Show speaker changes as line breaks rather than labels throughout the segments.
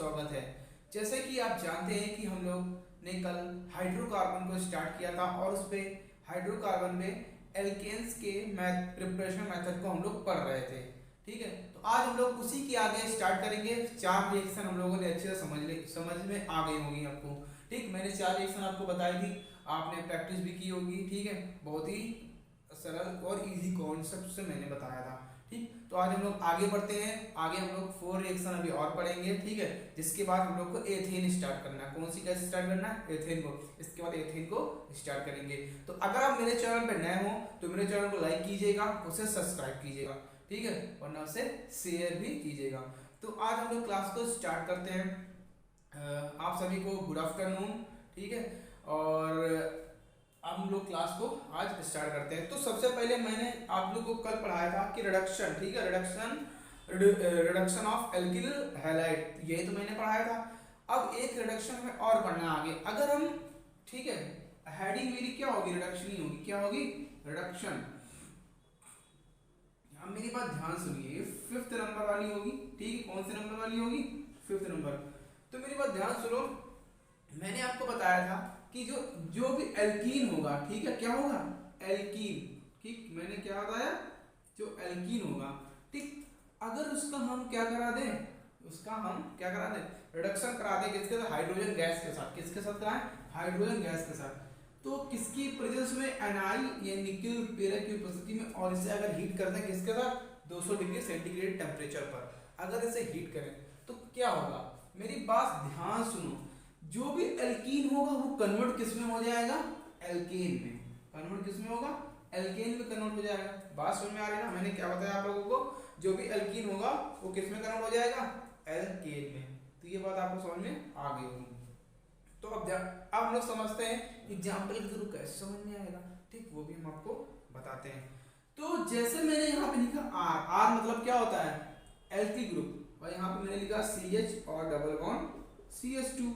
स्वागत है। जैसे कि आप जानते हैं कि हम लोग ने कल हाइड्रोकार्बन को स्टार्ट किया था और उस पे हाइड्रोकार्बन में एल्केन्स के प्रिपरेशन मेथड को हम लोग पढ़ रहे थे। ठीक है, तो आज हम लोग उसी के आगे स्टार्ट करेंगे। 4 रिएक्शन हम लोगों ने अच्छे से समझ में आ गई होगी आपको। ठीक, मैंने 4 रिएक्शन आपको बताई थी, आपने प्रैक्टिस भी की होगी। ठीक है, बहुत ही सरल और इजी कॉन्सेप्ट से मैंने बताया था। ठीक, तो आज हम लोग आगे बढ़ते हैं। आगे हम लोग 4 रिएक्शन अभी और पढ़ेंगे। ठीक है, जिसके बाद हम लोग को एथेन स्टार्ट करना है। कौन सी गैस स्टार्ट करना है? एथेन को। इसके बाद एथेन को स्टार्ट करेंगे। तो अगर आप मेरे चैनल पर नए हो तो मेरे चैनल को लाइक कीजिएगा, उसे सब्सक्राइब कीजिएगा। ठीक है, वरना उसे शेयर भी कीजिएगा। तो आज हम लोग क्लास को स्टार्ट करते हैं। आप सभी को गुड आफ्टरनून। ठीक है, और हम लोग क्लास को आज स्टार्ट करते हैं। तो सबसे पहले मैंने आप लोग को कल पढ़ाया था कि रिडक्शन, ठीक है, रिडक्शन ऑफ एल्किल हैलाइड, यही तो मैंने पढ़ाया था। अब एक रिडक्शन में और पढ़ना है आगे। अगर हम, ठीक है, हेडिंग मेरी क्या होगी? रिडक्शन ही होगी। क्या होगी? रिडक्शन। अब मेरी बात ध्यान सुनिए, 5th नंबर वाली होगी। ठीक है, कौन से नंबर वाली होगी? 5th number. तो मेरी बात ध्यान सुनो, मैंने आपको बताया था कि जो भी एल्कीन होगा, ठीक है, क्या होगा? एल्कीन। ठीक, मैंने क्या बताया? जो एल्कीन होगा, ठीक, अगर उसका हम क्या करा दें? उसका हम क्या करा दें? रिडक्शन करा दें। किसके साथ? हाइड्रोजन गैस के साथ। किसके साथ कराएं? हाइड्रोजन गैस के साथ। तो किसकी प्रेजेंस में? Ni या निकिल पेरा की उपस्थिति में, और इसे अगर हीट कर दें किसके साथ? 200 डिग्री सेंटीग्रेड टेम्परेचर पर अगर इसे हीट करें तो क्या होगा? मेरी बात ध्यान सुनो, जो भी एल्कीन होगा वो कन्वर्ट किस में हो जाएगा? एल्केन में। कन्वर्ट किस में होगा? एल्केन में कन्वर्ट हो जाएगा। बात समझ में आ रही है ना? मैंने क्या बताया आप लोगों को? जो भी एल्कीन होगा वो किस में कन्वर्ट हो जाएगा? एल्केन में। तो ये बात आपको समझ में आ गई होगी। तो अब हम लोग समझते हैं एग्जाम्पल के थ्रू कैसे समझ में आएगा। ठीक, वो भी हम आपको बताते हैं। तो जैसे मैंने यहाँ पे लिखा आर, आर मतलब क्या होता है? एल्की ग्रुप, और यहाँ पे मैंने लिखा CH और डबल बॉन्ड CH2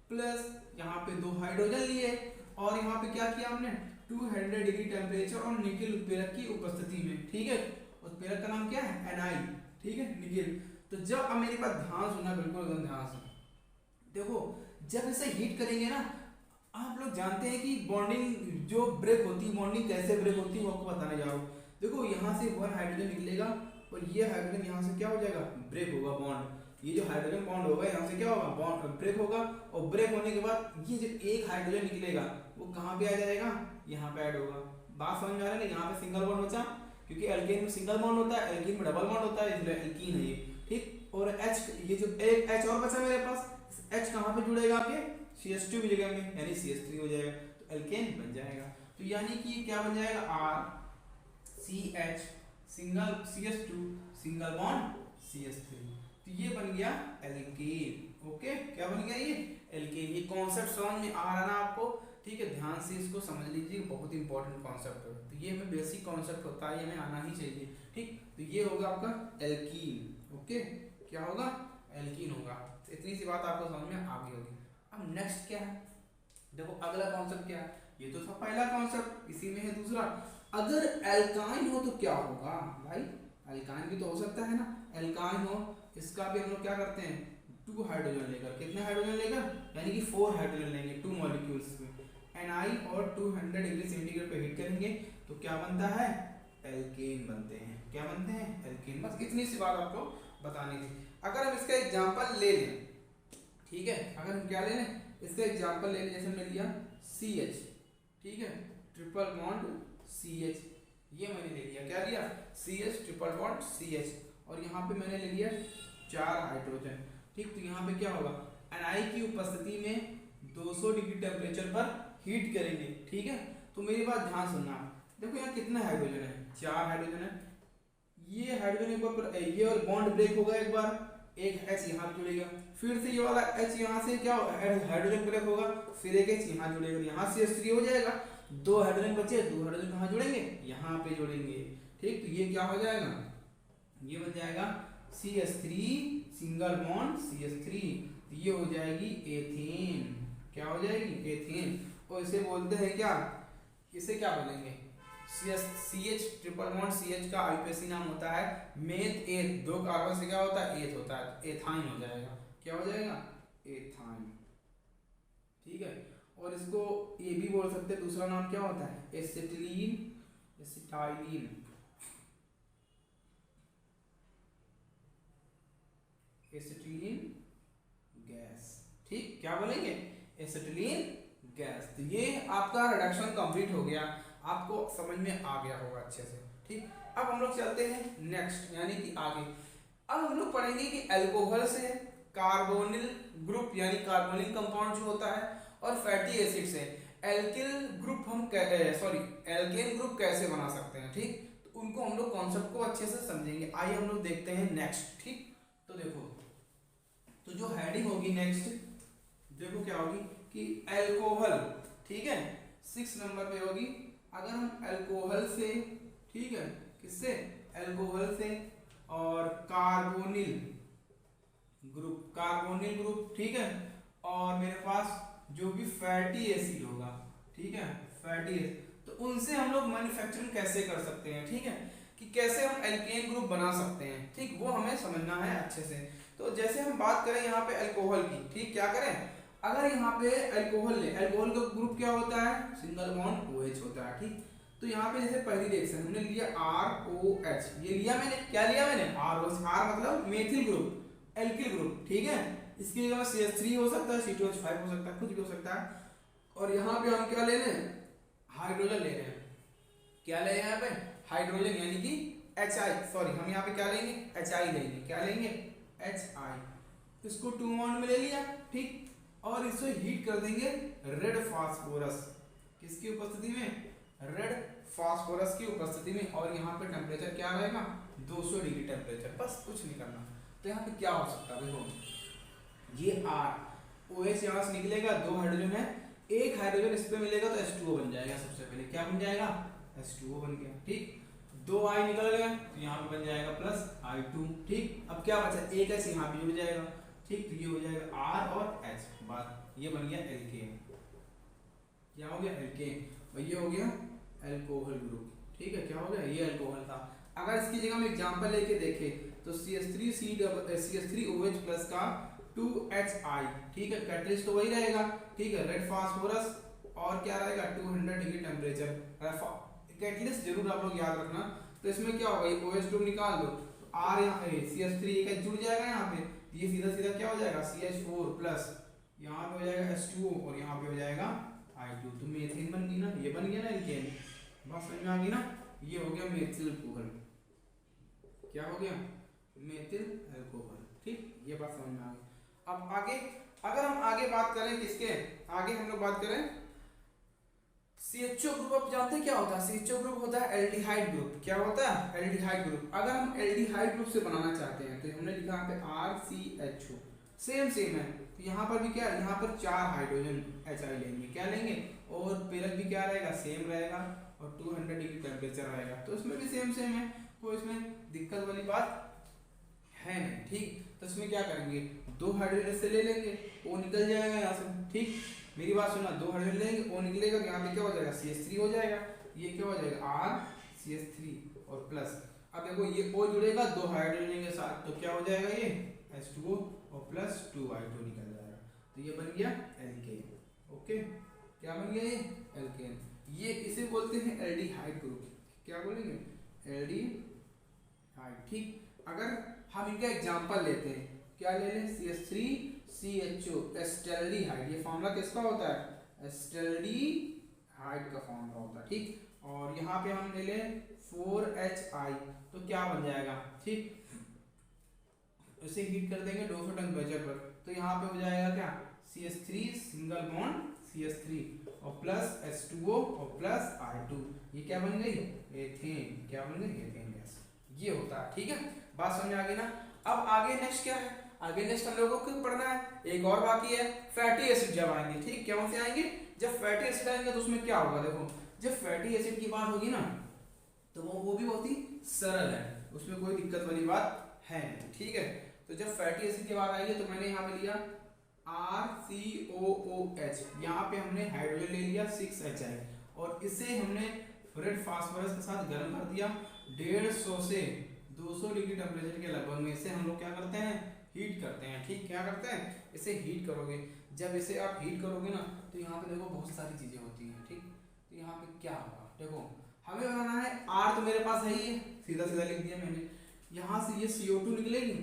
प्लस यहाँ पे 2 हाइड्रोजन लिए, और यहाँ पे क्या किया हमने? 200 डिग्री टेम्परेचर और निकिल उत्प्रेरक की उपस्थिति में। ठीक है, उत्प्रेरक का नाम क्या है? Ni। ठीक है, निकिल। तो जब, अब मेरी बात ध्यान सुनना, बिल्कुल एकदम ध्यान से देखो, जब इसे हीट करेंगे ना, आप लोग जानते हैं कि बॉन्डिंग जो ब्रेक होती है, बॉन्डिंग कैसे ब्रेक होती है वो आपको बताने जा रहा हूँ। देखो, यहाँ से 1 हाइड्रोजन निकलेगा और ये हाइड्रोजन यहाँ से क्या हो जाएगा? ब्रेक होगा बॉन्ड। ये जो हाइड्रोजन बॉन्ड होगा यहाँ से क्या होगा? बॉन्ड ब्रेक होगा, और ब्रेक होने के बाद ये जो एक हाइड्रोजन निकलेगा वो कहाँ पे आ जाएगा? यहाँ पे ऐड होगा। बात समझ में आ रहा है ना? यहाँ पे सिंगल बॉन्ड बचा, क्योंकि एल्केन में सिंगल बॉन्ड होता है, एल्कीन में डबल बॉन्ड होता है, इसलिए एल्कीन है ये। ठीक, और H, ये जो एक H और बचा मेरे पास, H कहाँ पे जुड़ेगा? आपके CH2 मिलेगा में, यानी CH3 हो जाएगा, तो एल्केन बन जाएगा। तो यानी कि क्या बन जाएगा? RCH single CH2 single bond CH3, तो ये बन गया एल्केन। ओके, क्या बन गया? ये एल्केन। ये कॉन्सेप्ट समझ में आ रहा है ना आपको? ठीक है, ध्यान से इसको समझ लीजिए, बहुत इंपॉर्टेंट कॉन्सेप्ट है। तो ये हमें बेसिक कॉन्सेप्ट होता है, ये हमें आना ही चाहिए। ठीक, तो ये होगा आपका एल्कीन। ओके, क्या होगा? एल्कीन होगा। तो इतनी सी बात आपको समझ में आ गई होगी। अब नेक्स्ट क्या है? देखो, अगला कॉन्सेप्ट क्या है? ये तो था पहला कॉन्सेप्ट, इसी में है दूसरा। अगर एल्काइन हो तो क्या होगा? भाई, एल्काइन भी तो हो सकता है ना? एल्काइन हो, इसका भी हम लोग क्या करते हैं? 2 हाइड्रोजन लेकर, कितने हाइड्रोजन लेकर? यानी कि 4 हाइड्रोजन लेंगे, 2 मॉलिक्यूल्स में Ni और 200 डिग्री सेंटीग्रेड पे हीट करेंगे तो क्या बनता है? एल्केन बनते हैं। क्या बनते हैं? एल्केन। बस इतनी सी बात आपको बतानी थी। अगर हम इसका एग्जांपल ले लें, ठीक है, अगर हम क्या ले लें? इसका एग्जांपल ले लें, जैसे हमने लिया CH, ठीक है, ट्रिपल बॉन्ड CH, ये मैंने ले लिया। क्या लिया? CH ट्रिपल बॉन्ड CH, और यहाँ पे मैंने ले लिया 4 हाइड्रोजन। ठीक, तो यहाँ पे क्या होगा? Ni की उपस्थिति में 200 डिग्री टेम्परेचर पर हीट करेंगे। ठीक है, तो मेरी बात ध्यान सुनना। देखो, यहाँ कितना हाइड्रोजन है? 4 हाइड्रोजन है। ये हाइड्रोजन एक बार, ये और बॉन्ड ब्रेक होगा एक बार, एक H यहाँ जुड़ेगा, फिर से ये वाला H यहाँ से क्या हाइड्रोजन ब्रेक होगा, फिर एक H यहाँ जुड़ेगा, यहाँ से CH3 हो जाएगा, 2 हाइड्रोजन बचे, 2 हाइड्रोजन कहाँ जुड़ेंगे? यहाँ पे जुड़ेंगे। ठीक, तो ये क्या हो जाएगा? ये बन जाएगा CH3 सिंगल बॉन्ड CH3, तो ये हो जाएगी एथेन। क्या हो जाएगी? एथेन। और इसे बोलते हैं क्या? इसे क्या बोलेंगे? CH ट्रिपल बॉन्ड CH का आईयूपीएसी नाम होता है मेथ एथ। 2 कार्बन से क्या होता है? एथ होता है, एथाइन हो जाएगा। क्या हो जाएगा? एथाइन, ठीक है। और इसको ये भी बोल सकते हैं, दूसरा नाम क्या होता है, एसिटिलीन, एसिटाइलिन, एसिटिलीन गैस, ठीक, क्या बोलेंगे, एसिटिलीन गैस। तो ये आपका रिडक्शन कंप्लीट हो गया, आपको समझ में आ गया होगा अच्छे से, ठीक। अब हम लोग चलते हैं नेक्स्ट, यानी कि आगे। अब हम लोग पढ़ेंगे कि अल्कोहल से कार्बोनिल ग्रुप यानी कार्बोनिल कंपाउंड जो होता है, और फैटी एसिड से एल्किल ग्रुप एल्केन ग्रुप कैसे बना सकते हैं, ठीक। तो उनको हम लोग कॉन्सेप्ट को अच्छे से समझेंगे। आइए हम लोग देखते हैं नेक्स्ट, ठीक। तो देखो, तो जो हेडिंग होगी नेक्स्ट, देखो क्या होगी कि अल्कोहल, ठीक है, 6 नंबर पे होगी। अगर हम अल्कोहल से, ठीक है, किससे, अल्कोहल से और कार्बोनिल ग्रुप, ठीक है, और मेरे पास जो भी फैटी एसिड होगा, ठीक है, फैटी एसिड, तो उनसे हम लोग मैन्युफैक्चरिंग कैसे कर सकते हैं, ठीक है, कि कैसे हम एल्केन ग्रुप बना सकते हैं, ठीक, वो हमें समझना है अच्छे से। तो जैसे हम बात करें यहाँ पे अल्कोहल की, ठीक, क्या करें, अगर यहाँ पे अल्कोहल ले, अल्कोहल का ग्रुप क्या होता है, सिंगल बॉन्ड OH होता है, ठीक। तो यहाँ पे जैसे पहली रिएक्शन हमने लिया ROH, ये लिया मैंने, क्या लिया मैंने, ROH, R मतलब मेथिल ग्रुप, एल्किल ग्रुप, ठीक है। इसकी जगह CH3 हो सकता है, C2H5 हो सकता है, कुछ भी हो सकता है। और यहाँ पे हम क्या ले रहे हैं, हाइड्रोजन ले रहे हैं, क्या ले रहे हैं यहाँ पे, हाइड्रोजन, यानी कि HI, सॉरी, हम यहाँ पे क्या लेंगे, HI लेंगे, क्या लेंगे, HI। इसको 2 बॉन्ड में ले लिया, ठीक, और इसे हीट कर देंगे रेड फास्फोरस, किसकी उपस्थिति में, रेड फास्फोरस की उपस्थिति में। और यहाँ पे टेम्परेचर क्या रहेगा, 200 डिग्री टेम्परेचर, बस कुछ नहीं करना। तो यहाँ पे क्या हो सकता है, देखो, ये OH यहाँ से निकलेगा, 2 हाइड्रोजन है, एक हाइड्रोजन इस पे मिलेगा तो H2O बन जाएगा। सबसे पहले क्या बन जाएगा, H2O बन गया, ठीक। 2 I निकल गया तो यहाँ पे बन जाएगा प्लस I2, ठीक। अब क्या बचा, एक H यहाँ पे जुड़ जाएगा, ठीक, तो ये हो जाएगा R और H, बात ये बन गया एल्केन, क्या हो गया, एल्केन, और ये हो गया अल्कोहल ग्रुप, ठीक है, क्या हो गया, ये अल्कोहल था। अगर इसकी जगह हम एग्जांपल लेके देखें तो CH3OH प्लस का 2HI, ठीक है, कैटलिस्ट तो वही रहेगा, ठीक है, रेड फास्फोरस, और क्या रहेगा, 200 डिग्री टेम्परेचर, कैटलिस्ट जरूर आप लोग याद रखना। तो इसमें क्या होगा, ये OH ग्रुप निकाल दो, R यहाँ CH3 एक जुड़ जाएगा यहाँ पे, ये सीधा सीधा क्या हो जाएगा, CH4 प्लस, यहाँ पे हो जाएगा H2O, और यहाँ पे हो जाएगा I2, तो मेथिन बन गई ना, ये बन गया ना एल्केन, बात समझ में आ गई ना, ये हो गया मेथिल अल्कोहल, क्या हो गया, मेथिल अल्कोहल, ठीक, ये बात समझ में आ गई। अब आगे, अगर हम आगे बात करें किसके, आगे हम लोग बात करें CHO ग्रुप। आप जानते हैं क्या होता है, CHO ग्रुप होता है एल्डिहाइड ग्रुप, क्या होता है, एल्डिहाइड ग्रुप। अगर हम एल्डिहाइड ग्रुप से बनाना चाहते हैं तो हमने लिखा यहाँ पे RCHO, सेम है, तो यहाँ पर भी क्या, यहाँ पर 4 हाइड्रोजन HI लेंगे, क्या लेंगे, और पेरक भी क्या रहेगा, सेम रहेगा, और 200 डिग्री टेम्परेचर रहेगा, तो इसमें भी सेम है, कोई इसमें दिक्कत वाली बात है नहीं, ठीक। तो इसमें क्या करेंगे, 2 हाइड्रोजन से ले लेंगे, O निकल जाएगा यहाँ से, ठीक, मेरी बात सुना, 2 हाइड्रोजन लेंगे, O निकलेगा, यहाँ पे क्या हो जाएगा, CH3 हो जाएगा, ये क्या हो जाएगा, RCH3 और प्लस। अब देखो ये O जुड़ेगा, 2 हाइड्रोजन लेंगे साथ, तो क्या हो जाएगा, ये H2O और प्लस 2I2 निकल जाएगा, तो ये बन गया एल्केन, ओके, क्या बन गया, ये एल्केन। ये इसे बोलते हैं एल्डिहाइड ग्रुप, क्या बोलेंगे, एल्डिहाइड, ठीक। अगर हम इनका एग्जांपल लेते हैं, क्या ले लें, CH3CHO एस्टल्डिहाइड, ये फॉर्मूला किसका होता है, एस्टल्डिहाइड का फॉर्मूला होता है, ठीक। और यहाँ पे हम ले लें 4HI, तो क्या बन जाएगा, ठीक, इसे हीट कर देंगे 200 टेम्परेचर पर, तो यहाँ पे हो जाएगा क्या, CH3 सिंगल बॉन्ड CH3 और प्लस H2O और प्लस I2, ये क्या बन गई, एथेन, क्या बन गई, एथेन गैस, ये होता है, ठीक है, बात समझ आ गई ना। अब आगे नेक्स्ट क्या है, आगे नेक्स्ट हम लोगों को पढ़ना है, एक और बाकी है, फैटी एसिड जब आएंगे, ठीक, क्या से आएंगे, जब फैटी एसिड आएंगे तो उसमें क्या होगा, देखो, जब फैटी एसिड की बात होगी ना तो वो भी बहुत ही सरल है, उसमें कोई दिक्कत वाली बात है नहीं, ठीक है। तो जब फैटी एसिड की बात आएगी तो मैंने यहाँ पे लिया RCOOH, यहाँ पे हमने हाइड्रोजन ले लिया 6HI, और इसे हमने रेड फास्फोरस के साथ गर्म कर दिया 150 से 200 डिग्री टेम्परेचर के लगभग में, इसे हम लोग क्या करते हैं, हीट करते हैं, ठीक, क्या करते हैं, इसे हीट करोगे। जब इसे आप हीट करोगे ना तो यहाँ पे देखो बहुत सारी चीजें होती हैं, ठीक। तो यहाँ पे क्या होगा, देखो हमें बनाना है आर, तो मेरे पास है ही है, सीधा सीधा लिख दिया मैंने। यहाँ से ये CO2 निकलेगी,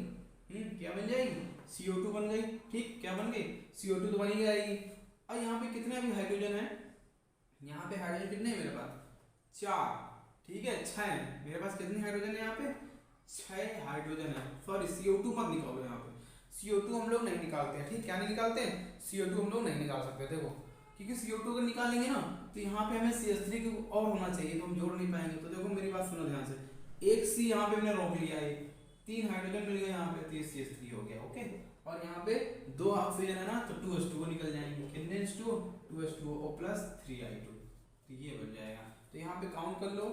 क्या बन जाएगी, CO2 बन गई, ठीक, क्या बन गई, CO2 तो बनी जाएगी। और यहाँ पे कितने अभी हाइड्रोजन है, यहाँ पे हाइड्रोजन कितने हैं मेरे पास, 4, ठीक है, 6 है मेरे पास। कितनी हाइड्रोजन है यहाँ पे, 6 हाइड्रोजन है। सॉरी CO2 मत निकालो यहाँ पे, CO2 हम लोग नहीं निकालते हैं, ठीक, क्या नहीं निकालते हैं, CO2 हम लोग नहीं निकाल सकते, देखो, क्योंकि CO2 अगर निकालेंगे ना तो यहाँ पे हमें CH3 और होना चाहिए, तो हम जोड़ नहीं पाएंगे। तो देखो मेरी बात सुनो ध्यान से, एक C यहाँ पे मैंने रोक लिया है, 3 हाइड्रोजन मिल गए यहाँ पे, तो ये CH3 हो गया, ओके। और यहाँ पे 2 ऑक्सीजन है ना, तो 2 H2O निकल जाएंगे, कितने H2O, 2 H2O प्लस 3I2, तो ये बन जाएगा। तो यहाँ पे काउंट कर लो,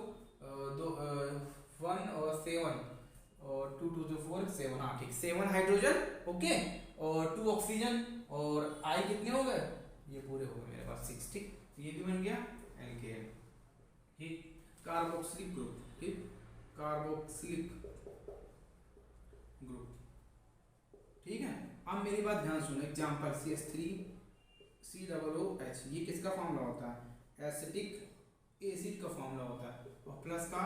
1 और 7 और 2 2 4 7, हाँ ठीक, 7 हाइड्रोजन, ओके, और 2 ऑक्सीजन, और I कितने हो गए, ये पूरे हो गए मेरे पास 6, ठीक। ये भी बन गया एल्केन, ठीक, कार्बोक्सिलिक ग्रुप, ठीक, कार्बोक्सिलिक ग्रुप, ठीक है। अब मेरी बात ध्यान सुनो, एग्जांपल CH3COOH, ये किसका फॉर्मूला होता है, एसिटिक एसिड का फॉर्मूला होता है, और प्लस का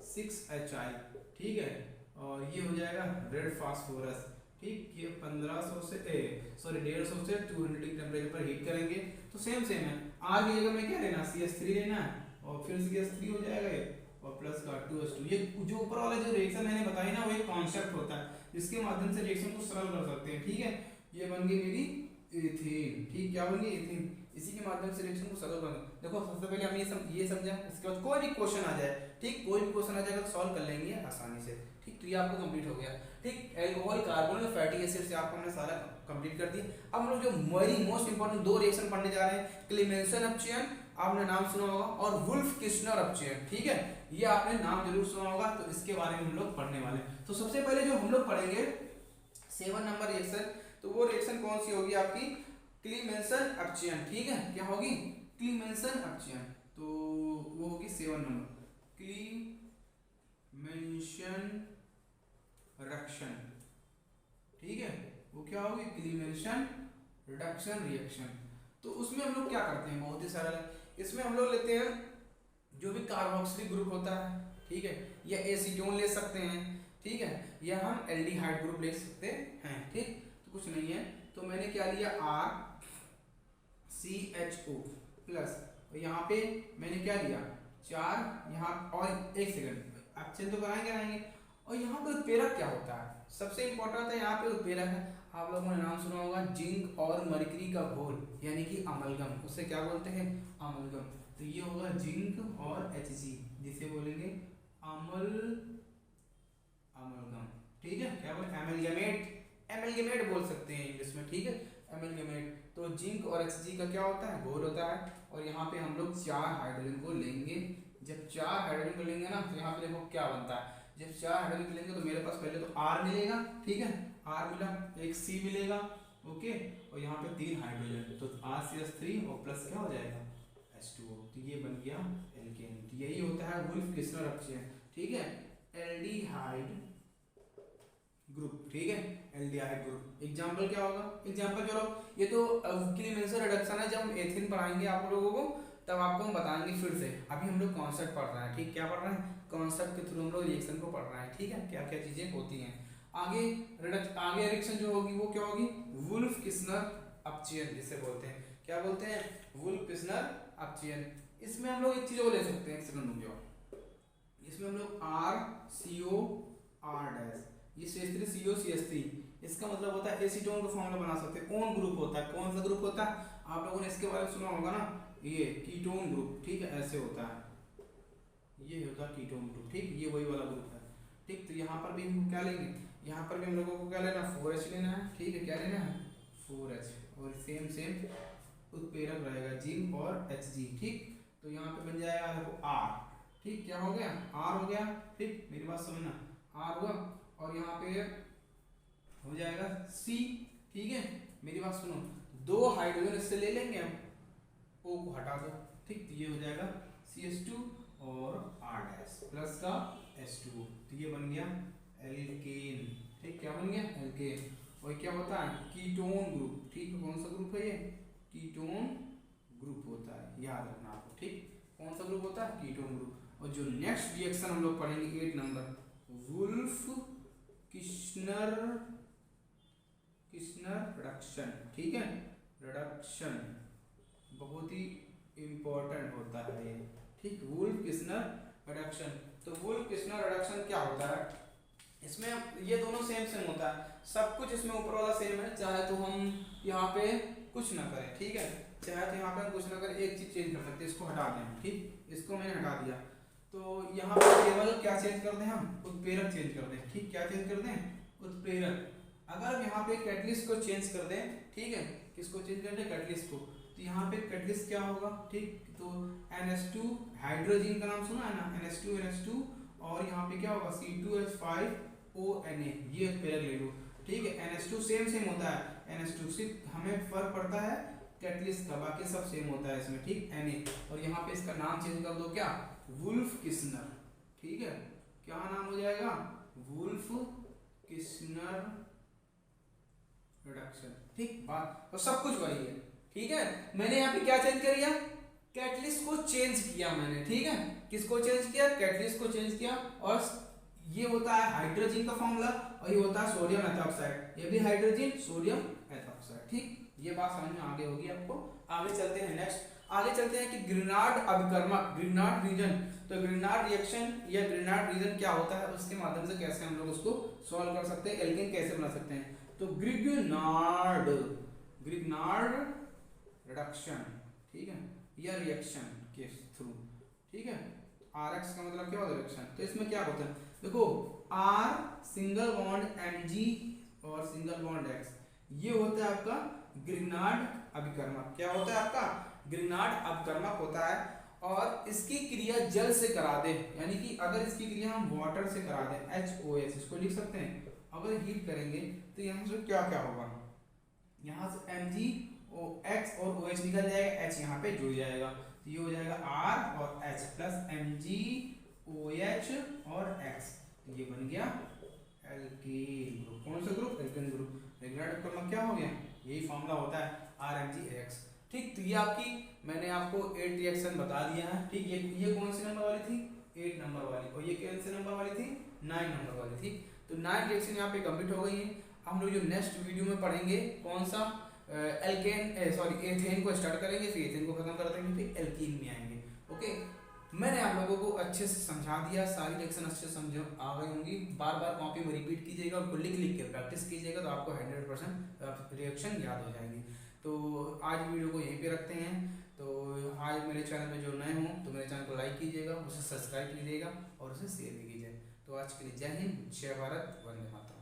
6HI, ठीक है, और ये हो जाएगा रेड फास्फोरस, ठीक। ये 1500 से 150 से 200 डिग्री टेम्परेचर पर हीट करेंगे, तो सेम है। आर की जगह में क्या लेना, CH3 लेना है, और फिर CH3 हो जाएगा ये, और प्लस का 2H2। ये जो ऊपर वाला जो रिएक्शन मैंने बताई ना, वो एक कॉन्सेप्ट होता है जिसके माध्यम से रिएक्शन को सरल कर सकते हैं, ठीक है। ये बन गई मेरी एथेन, ठीक, क्या बन गई, एथेन। इसी के माध्यम से रिएक्शन को सरल कर, देखो सबसे पहले हम ये समझा, इसके बाद कोई भी क्वेश्चन आ जाए, ठीक, कोई भी क्वेश्चन आ जाएगा तो सॉल्व कर लेंगे आसानी से, ठीक। तो ये आपको कंप्लीट हो गया, ठीक। एल्कोहल, कार्बन और फैटी एसिड से आपको हमने सारा कंप्लीट कर दिया। अब हम लोग जो वेरी मोस्ट इंपॉर्टेंट 2 रिएक्शन पढ़ने जा रहे हैं, क्लीमेंसन अपचयन, आपने नाम सुना होगा, और वुल्फ किस्नर अपचयन, ठीक है, ये आपने नाम जरूर सुना होगा, तो इसके बारे में हम लोग पढ़ने वाले हैं। तो सबसे पहले जो हम लोग पढ़ेंगे 7 नंबर रिएक्शन, तो वो रिएक्शन कौन सी होगी आपकी, क्लीमेंसन अपचयन, ठीक है, क्या होगी, क्लीमेंसन अपचयन, तो वो होगी 7 नंबर, क्लीमेंसन रिडक्शन, ठीक है, वो क्या होगी, क्लीमेंसन रिडक्शन रिएक्शन। तो उसमें हम लोग क्या करते हैं, बहुत ही सरल है। इसमें हम लोग लेते हैं जो भी कार्बोक्सिलिक ग्रुप होता है, ठीक है, या एसीटोन ले सकते हैं, ठीक है, या हम एल्डिहाइड ग्रुप ले सकते हैं, ठीक। तो कुछ नहीं है, तो मैंने क्या लिया, RCHO प्लस, और यहाँ पे मैंने क्या लिया, 4 यहाँ, और एक सेकंड अपचयन तो कराएंगे। और यहाँ पे उत्प्रेरक क्या होता है, सबसे इंपॉर्टेंट है यहाँ पे उत्प्रेरक है, आप लोगों ने नाम सुना होगा, जिंक और मरकरी का घोल, यानी कि अमलगम, उसे क्या बोलते हैं, अमलगम। तो ये होगा जिंक और Hg, जिसे बोलेंगे अमलगम, ठीक है, क्या बोले, एमलगेमेट बोल सकते हैं इंग्लिश में, ठीक है, एमलगेमेट। तो जिंक और Hg का क्या होता है, घोल होता है, और यहाँ पे हम लोग 4 हाइड्रोजन को लेंगे। जब 4 हाइड्रोजन को लेंगे ना, तो यहाँ पे देखो क्या बनता है, जब 4 हाइड्रोजन लेंगे तो मेरे पास पहले तो R मिलेगा, ठीक है, R मिला, एक C मिलेगा, ओके, और यहाँ पे 3 हाइड्रोजन, तो RCH3 और प्लस क्या हो जाएगा, H2O, तो ये बन गया एल्केन। तो यही होता है वुल्फ किस्नर अपचयन, ठीक है, एल्डिहाइड ग्रुप, ठीक है, एल्डिहाइड ग्रुप। एग्जांपल क्या होगा, एग्जांपल जो ये तो क्लीमेंसन रिडक्शन है, जब हम एथिन पढ़ाएंगे आप लोगों को तब आपको हम बताएंगे फिर से। अभी हम लोग कॉन्सेप्ट पढ़ रहे हैं, ठीक, क्या पढ़ रहे हैं, कॉन्सेप्ट के थ्रू हम लोग रिएक्शन को पढ़ रहे हैं, ठीक है, क्या क्या चीजें होती हैं। आगे रिएक्शन जो होगी वो क्या होगी, वुल्फ किस्नर अपचयन जिसे बोलते हैं, क्या बोलते हैं, वुल्फ किस्नर अपचयन। इसमें हम लोग एक चीज और ले सकते हैं, सेकंड जाओ, इसमें हम लोग RCOR', ये CH3COCH3, इसका मतलब होता है एसीटोन का फॉर्मूला बना सकते हैं। ओन ग्रुप होता है, कौन सा ग्रुप होता है, आप लोगों ने इसके बारे में सुना होगा ना, ये कीटोन ग्रुप, ठीक है, ऐसे होता है, ये होता है कीटोन ग्रुप, ठीक, ये वही वाला ग्रुप है, ठीक। तो यहाँ पर भी हम क्या लेंगे, यहाँ पर भी हम लोगों को क्या लेना, 4H लेना है, ठीक है, क्या लेना है, 4H, और सेम उत्प्रेरक रहेगा जिंक और Hg, ठीक। तो यहाँ पे बन जाएगा देखो R, ठीक, क्या हो गया, R हो गया, ठीक, मेरी बात समझना, R हुआ, और यहाँ पे हो जाएगा C, ठीक है, मेरी बात सुनो, 2 हाइड्रोजन इससे ले लेंगे हम, O को हटा दो, ठीक, तो ये हो जाएगा CH2 और R' प्लस का H2O, तो ये बन गया एल्केन, ठीक, क्या बन गया, एल्केन। और क्या होता है कीटोन ग्रुप। ठीक है, कौन सा ग्रुप है ये, कीटोन ग्रुप होता है, याद रखना आपको। ठीक, कौन सा ग्रुप होता है, कीटोन ग्रुप। और जो नेक्स्ट रिएक्शन हम लोग पढ़ेंगे 8 नंबर, वुल्फ किस्नर रिडक्शन। ठीक है, रिडक्शन बहुत ही इंपॉर्टेंट होता है ये। ठीक, वुल्फ किस्नर रिडक्शन। तो वुल्फ किस्नर रिडक्शन क्या होता है, इसमें ये दोनों सेम सेम होता है, सब कुछ इसमें ऊपर वाला सेम है, चाहे तो हम यहाँ पे कुछ ना करें। ठीक है, चाहे तो यहाँ पे हम कुछ ना करें, एक चीज चेंज कर सकते हैं, इसको हटा दें। ठीक, इसको मैंने हटा दिया, तो यहाँ पे केवल क्या चेंज कर दें, हम उत्प्रेरक चेंज कर दें। ठीक, क्या चेंज कर दें, उत्प्रेरक। अगर हम यहाँ पे कैटलिस्ट को चेंज कर दें, ठीक है, किसको चेंज कर दें, कैटलिस्ट को, तो यहाँ पे कैटलिस्ट क्या होगा, ठीक, तो NH2 हाइड्रोजन का नाम सुना है ना, NH2 और यहाँ पे क्या होगा C2H5ONa, ये उत्प्रेरक ले लो। ठीक है, NH2 सेम होता है, NH2 सिर्फ हमें फर्क पड़ता है कैटलिस्ट का, बाकी सब सेम होता है इसमें। ठीक, Na, और यहाँ पे इसका नाम चेंज कर दो, क्या, वुल्फ किस्नर। ठीक है, क्या नाम हो जाएगा, वुल्फ किस्नर रिडक्शन। ठीक, बात और सब कुछ वही है। ठीक है, मैंने यहाँ पे क्या चेंज कर दिया, कैटलिस्ट को चेंज किया मैंने। ठीक है, किसको चेंज किया, कैटलिस्ट को चेंज किया। और ये होता है हाइड्रोजन का फॉर्मूला, और ये होता है सोडियम एथॉक्साइड, ये भी हाइड्रोजन सोडियम एथॉक्साइड। ठीक, ये बात समझ में आगे होगी आपको। आगे चलते हैं, नेक्स्ट आगे चलते हैं कि ग्रिनार्ड अभिकर्मक, ग्रिनार्ड रीजन। तो ग्रिनार्ड रिएक्शन या ग्रिनार्ड रीजन क्या होता है, उसके माध्यम से कैसे हम लोग उसको सॉल्व कर सकते हैं, एल्केन कैसे बना सकते हैं। तो ग्रिग्नार्ड रिडक्शन, ठीक है, या रिएक्शन के थ्रू। ठीक है, RX का मतलब क्या होता है, रिएक्शन। तो इसमें क्या होता है, देखो R सिंगल बॉन्ड Mg और सिंगल बॉन्ड X, ये होता है आपका ग्रिग्नार्ड अभिकर्मक। क्या होता है आपका, ग्रिग्नार्ड अभिकर्मक होता है। और इसकी क्रिया जल से करा दे, यानी कि अगर इसकी क्रिया हम वाटर से करा दें, HOH, इसको लिख सकते हैं। अगर हीट करेंगे तो यहाँ से क्या क्या होगा, यहाँ से Mg X और OH निकल जाएगा, H यहाँ पे जुड़ जाएगा, तो ये हो जाएगा R और H प्लस Mg OH और X, तो ये बन गया एल्केन ग्रुप। कौन सा ग्रुप, एल्केन ग्रुप। ग्रिग्नार्ड अभिकर्मक क्या हो गया, यही फॉर्मूला होता है RMgAX। ठीक, तो ये आपकी मैंने आपको 8 रिएक्शन बता दिया है। ठीक, ये कौन से नंबर वाली थी, 8 नंबर वाली, और ये कौन से नंबर वाली थी, 9 नंबर वाली थी। तो 9 रिएक्शन यहाँ पे कंप्लीट हो गई है। हम लोग जो नेक्स्ट वीडियो में पढ़ेंगे कौन सा, एथेन को स्टार्ट करेंगे, फिर एथेन को खत्म कर देंगे, फिर एल्कीन में आएंगे। ओके, मैंने आप लोगों को अच्छे से समझा दिया, सारी रिएक्शन अच्छे से समझ आ गई होंगी। बार बार कॉपी में रिपीट कीजिएगा, उनको लिख के प्रैक्टिस कीजिएगा, तो आपको 100% रिएक्शन याद हो जाएंगी। तो आज वीडियो को यहीं पे रखते हैं। तो आज मेरे चैनल में जो नए हों तो मेरे चैनल को लाइक कीजिएगा, उसे सब्सक्राइब कीजिएगा और उसे शेयर भी कीजिए। तो आज के लिए जय हिंद, जय भारत, वंदे मातरम।